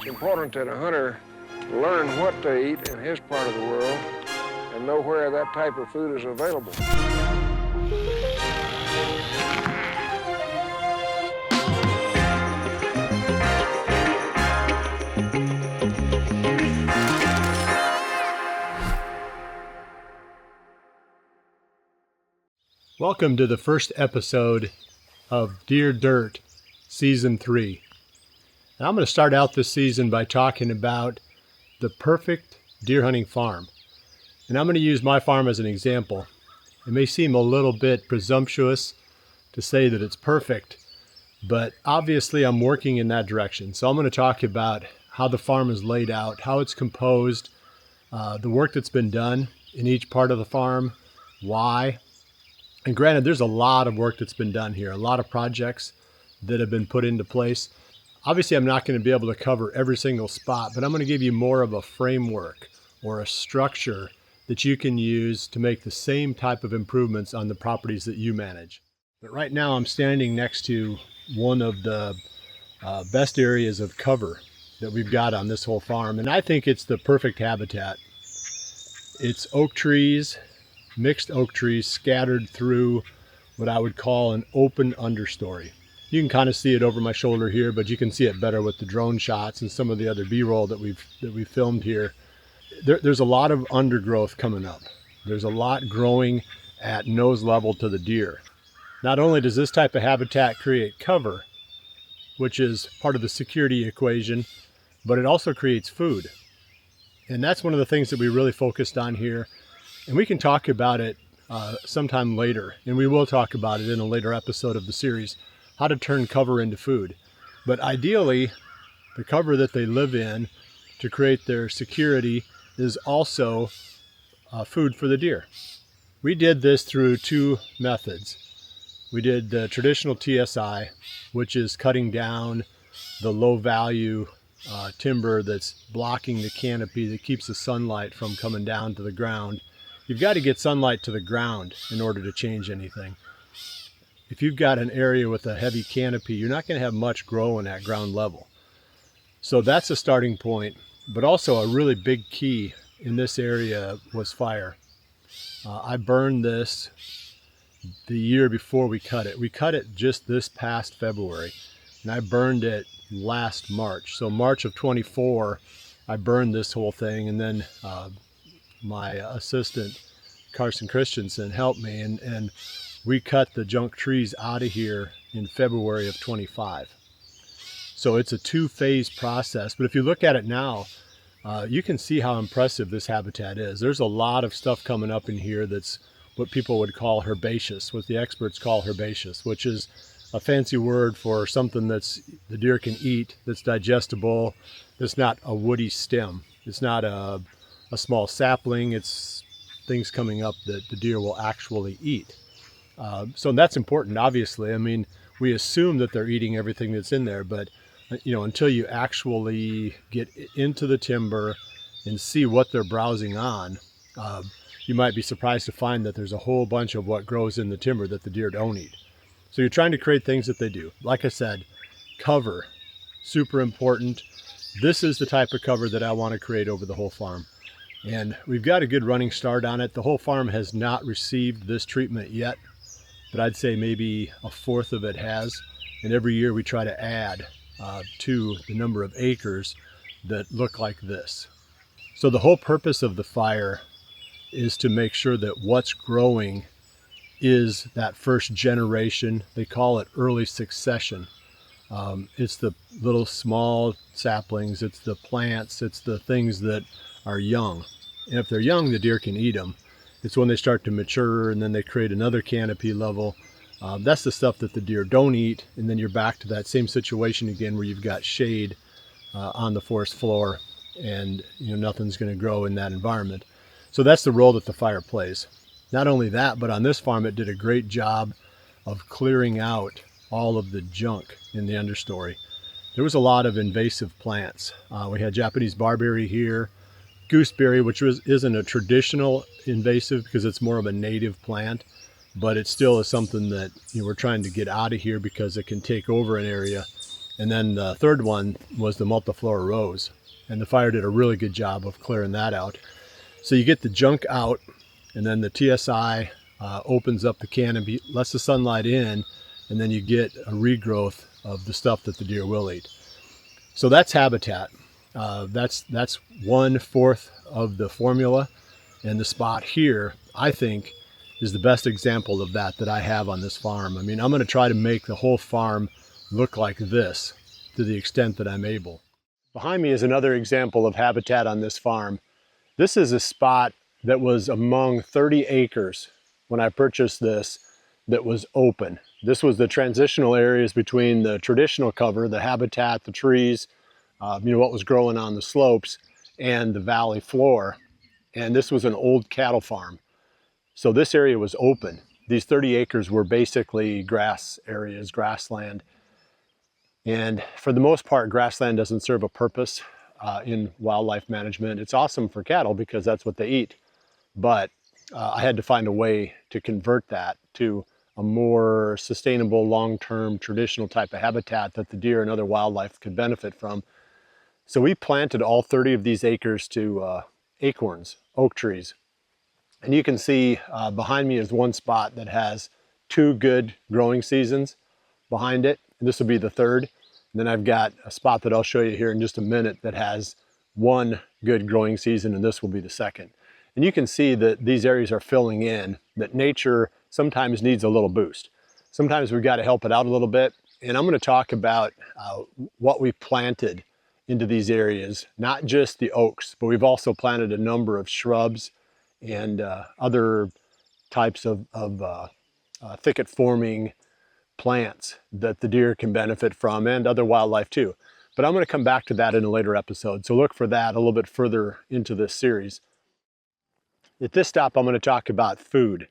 It's important that a hunter learn what to eat in his part of the world and know where that type of food is available. Welcome to the first episode of Deer Dirt Season 3. And I'm going to start out this season by talking about the perfect deer hunting farm. And I'm going to use my farm as an example. It may seem a little bit presumptuous to say that it's perfect, but obviously I'm working in that direction. So I'm going to talk about how the farm is laid out, how it's composed, the work that's been done in each part of the farm, why. And granted, there's a lot of work that's been done here, a lot of projects that have been put into place. Obviously, I'm not going to be able to cover every single spot, but I'm going to give you more of a framework or a structure that you can use to make the same type of improvements on the properties that you manage. But right now, I'm standing next to one of the best areas of cover that we've got on this whole farm, and I think it's the perfect habitat. It's oak trees, mixed oak trees scattered through what I would call an open understory. You can kind of see it over my shoulder here, but you can see it better with the drone shots and some of the other B-roll that we've filmed here. There's a lot of undergrowth coming up. There's a lot growing at nose level to the deer. Not only does this type of habitat create cover, which is part of the security equation, but it also creates food. And that's one of the things that we really focused on here. And we can talk about it sometime later, and we will talk about it in a later episode of the series, how to turn cover into food. But ideally, the cover that they live in to create their security is also food for the deer. We did this through two methods. We did the traditional TSI, which is cutting down the low value timber that's blocking the canopy that keeps the sunlight from coming down to the ground. You've got to get sunlight to the ground in order to change anything. If you've got an area with a heavy canopy, you're not going to have much growing at ground level. So that's a starting point, but also a really big key in this area was fire. I burned this the year before we cut it. We cut it just this past February, and I burned it last March. So March of 24, I burned this whole thing, and then my assistant Carson Christensen helped me, and we cut the junk trees out of here in February of 25. So it's a two-phase process, but if you look at it now, you can see how impressive this habitat is. There's a lot of stuff coming up in here that's what people would call herbaceous, what the experts call herbaceous, which is a fancy word for something that's the deer can eat, that's digestible, that's not a woody stem. It's not a small sapling, it's things coming up that the deer will actually eat. So that's important, obviously. I mean, we assume that they're eating everything that's in there, but until you actually get into the timber and see what they're browsing on, you might be surprised to find that there's a whole bunch of what grows in the timber that the deer don't eat. So you're trying to create things that they do. Like I said, cover, super important. This is the type of cover that I want to create over the whole farm. And we've got a good running start on it. The whole farm has not received this treatment yet, but I'd say maybe a fourth of it has. And every year we try to add to the number of acres that look like this. So the whole purpose of the fire is to make sure that what's growing is that first generation. They call it early succession. It's the little small saplings, it's the plants, it's the things that are young. And if they're young, the deer can eat them. It's when they start to mature and then they create another canopy level. That's the stuff that the deer don't eat, and then you're back to that same situation again where you've got shade on the forest floor, and nothing's going to grow in that environment. So that's the role that the fire plays. Not only that, but on this farm it did a great job of clearing out all of the junk in the understory. There was a lot of invasive plants. We had Japanese barberry here, gooseberry, which isn't a traditional invasive because it's more of a native plant, but it still is something that we're trying to get out of here because it can take over an area And then the third one was the multiflora rose. And the fire did a really good job of clearing that out. So you get the junk out, and then the TSI opens up the canopy, lets the sunlight in, and then you get a regrowth of the stuff that the deer will eat. So that's habitat. That's 1/4 of the formula, and the spot here, I think, is the best example of that I have on this farm. I mean, I'm going to try to make the whole farm look like this to the extent that I'm able. Behind me is another example of habitat on this farm. This is a spot that was among 30 acres when I purchased this that was open. This was the transitional areas between the traditional cover, the habitat, the trees, what was growing on the slopes, and the valley floor. And this was an old cattle farm. So this area was open. These 30 acres were basically grass areas, grassland. And for the most part, grassland doesn't serve a purpose in wildlife management. It's awesome for cattle because that's what they eat. But I had to find a way to convert that to a more sustainable, long-term, traditional type of habitat that the deer and other wildlife could benefit from. So we planted all 30 of these acres to acorns, oak trees. And you can see behind me is one spot that has 2 good growing seasons behind it. And this will be the third. And then I've got a spot that I'll show you here in just a minute that has 1 good growing season, and this will be the second. And you can see that these areas are filling in, that nature sometimes needs a little boost. Sometimes we've got to help it out a little bit. And I'm going to talk about what we planted into these areas, not just the oaks, but we've also planted a number of shrubs and other types of thicket forming plants that the deer can benefit from, and other wildlife too. But I'm going to come back to that in a later episode, so look for that a little bit further into this series. At this stop, I'm going to talk about food.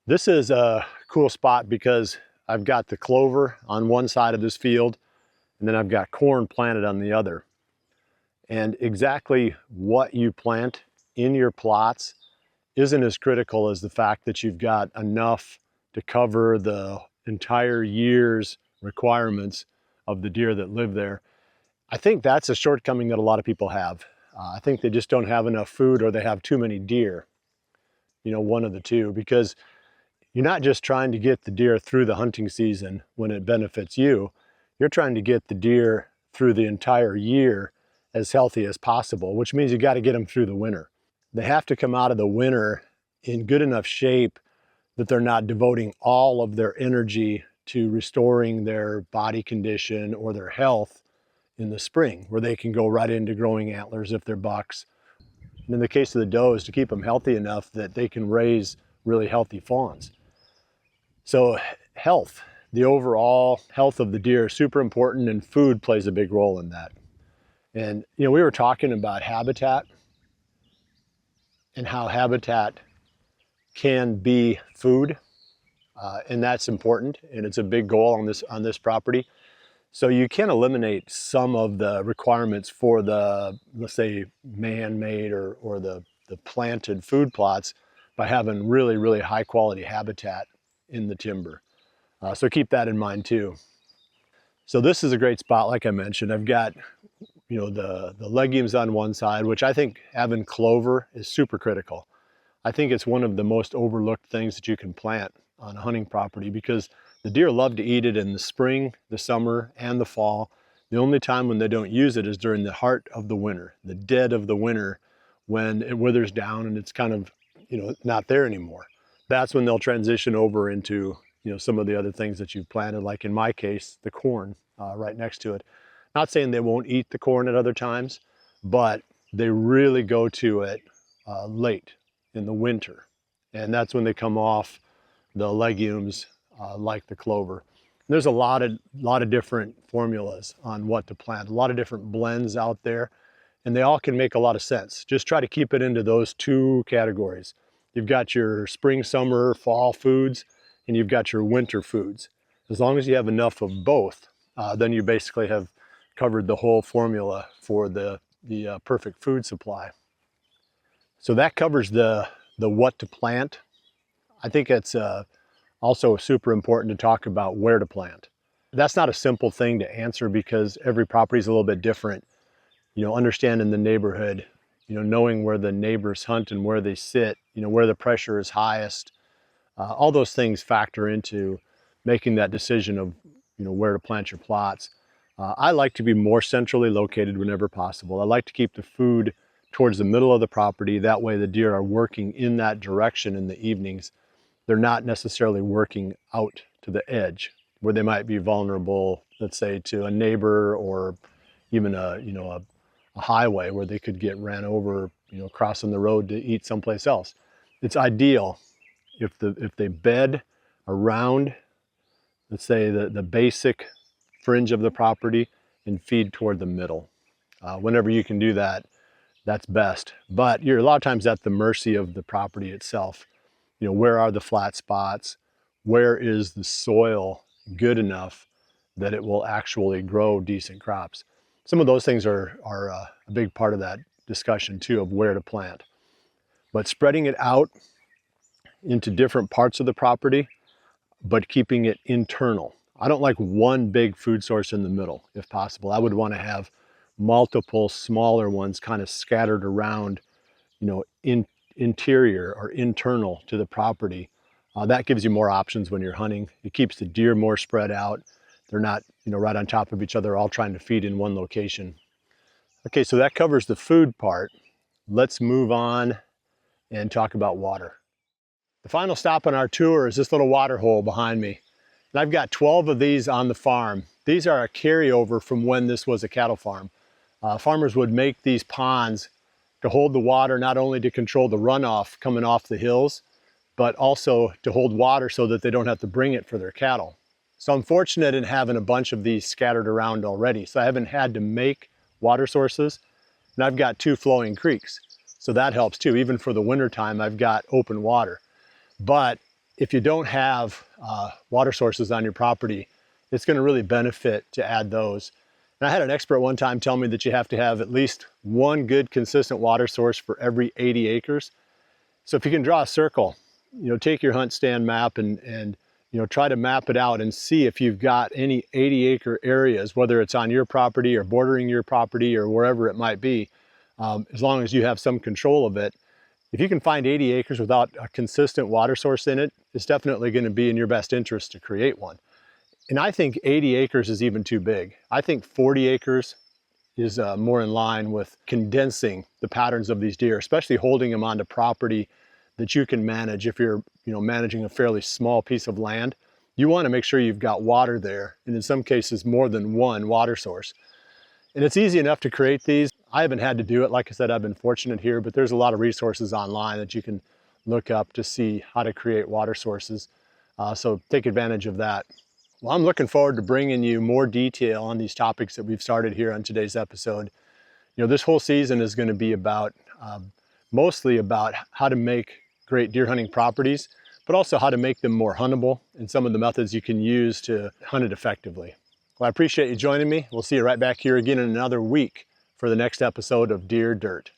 This is a cool spot because I've got the clover on one side of this field, and then I've got corn planted on the other. And exactly what you plant in your plots isn't as critical as the fact that you've got enough to cover the entire year's requirements of the deer that live there. I think that's a shortcoming that a lot of people have. I think they just don't have enough food, or they have too many deer, one of the two, because you're not just trying to get the deer through the hunting season when it benefits you. You're trying to get the deer through the entire year as healthy as possible, which means you got to get them through the winter. They have to come out of the winter in good enough shape that they're not devoting all of their energy to restoring their body condition or their health in the spring, where they can go right into growing antlers if they're bucks. And in the case of the does, to keep them healthy enough that they can raise really healthy fawns. So health, the overall health of the deer is super important, and food plays a big role in that. And we were talking about habitat and how habitat can be food, and that's important, and it's a big goal on this property. So you can eliminate some of the requirements for the, let's say, man-made or the planted food plots by having really, really high quality habitat in the timber. So keep that in mind too. So this is a great spot, like I mentioned. I've got the legumes on one side, which I think having clover is super critical. I think it's one of the most overlooked things that you can plant on a hunting property, because the deer love to eat it in the spring, the summer, and the fall. The only time when they don't use it is during the heart of the winter, the dead of the winter, when it withers down and it's kind of, not there anymore. That's when they'll transition over into, some of the other things that you've planted, like in my case, the corn right next to it. Not saying they won't eat the corn at other times, but they really go to it late in the winter. And that's when they come off the legumes like the clover. There's a lot of different formulas on what to plant, a lot of different blends out there, and they all can make a lot of sense. Just try to keep it into those 2 categories. You've got your spring, summer, fall foods, and you've got your winter foods. As long as you have enough of both, then you basically have covered the whole formula for the perfect food supply. So that covers the what to plant. I think it's also super important to talk about where to plant. That's not a simple thing to answer because every property is a little bit different. Understanding the neighborhood, knowing where the neighbors hunt and where they sit, where the pressure is highest. All those things factor into making that decision of, where to plant your plots. I like to be more centrally located whenever possible. I like to keep the food towards the middle of the property. That way the deer are working in that direction in the evenings. They're not necessarily working out to the edge where they might be vulnerable, let's say, to a neighbor or even a highway where they could get ran over, crossing the road to eat someplace else. It's ideal if they bed around, let's say, the basic fringe of the property and feed toward the middle. Whenever you can do that, that's best. But you're a lot of times at the mercy of the property itself. Where are the flat spots? Where is the soil good enough that it will actually grow decent crops? Some of those things are a big part of that discussion too, of where to plant. But spreading it out into different parts of the property, but keeping it internal. I don't like one big food source in the middle, if possible. I would want to have multiple smaller ones kind of scattered around, interior or internal to the property. That gives you more options when you're hunting. It keeps the deer more spread out. They're not, right on top of each other, all trying to feed in one location. Okay, so that covers the food part. Let's move on and talk about water. The final stop on our tour is this little water hole behind me. And I've got 12 of these on the farm. These are a carryover from when this was a cattle farm. Farmers would make these ponds to hold the water, not only to control the runoff coming off the hills, but also to hold water so that they don't have to bring it for their cattle. So I'm fortunate in having a bunch of these scattered around already. So I haven't had to make water sources, and I've got 2 flowing creeks. So that helps too. Even for the winter time, I've got open water. But if you don't have water sources on your property, it's going to really benefit to add those. And I had an expert one time tell me that you have to have at least one good consistent water source for every 80 acres. So if you can draw a circle, take your HuntStand map and try to map it out and see if you've got any 80-acre areas, whether it's on your property or bordering your property or wherever it might be, as long as you have some control of it. If you can find 80 acres without a consistent water source in it, it's definitely going to be in your best interest to create one. And I think 80 acres is even too big. I think 40 acres is more in line with condensing the patterns of these deer, especially holding them onto property that you can manage. If you're managing a fairly small piece of land, you want to make sure you've got water there, and in some cases more than one water source. And it's easy enough to create these. I haven't had to do it. Like I said, I've been fortunate here, but there's a lot of resources online that you can look up to see how to create water sources. So take advantage of that. Well, I'm looking forward to bringing you more detail on these topics that we've started here on today's episode. This whole season is going to be about, mostly about how to make great deer hunting properties, but also how to make them more huntable and some of the methods you can use to hunt it effectively. Well, I appreciate you joining me. We'll see you right back here again in another week for the next episode of Deer Dirt.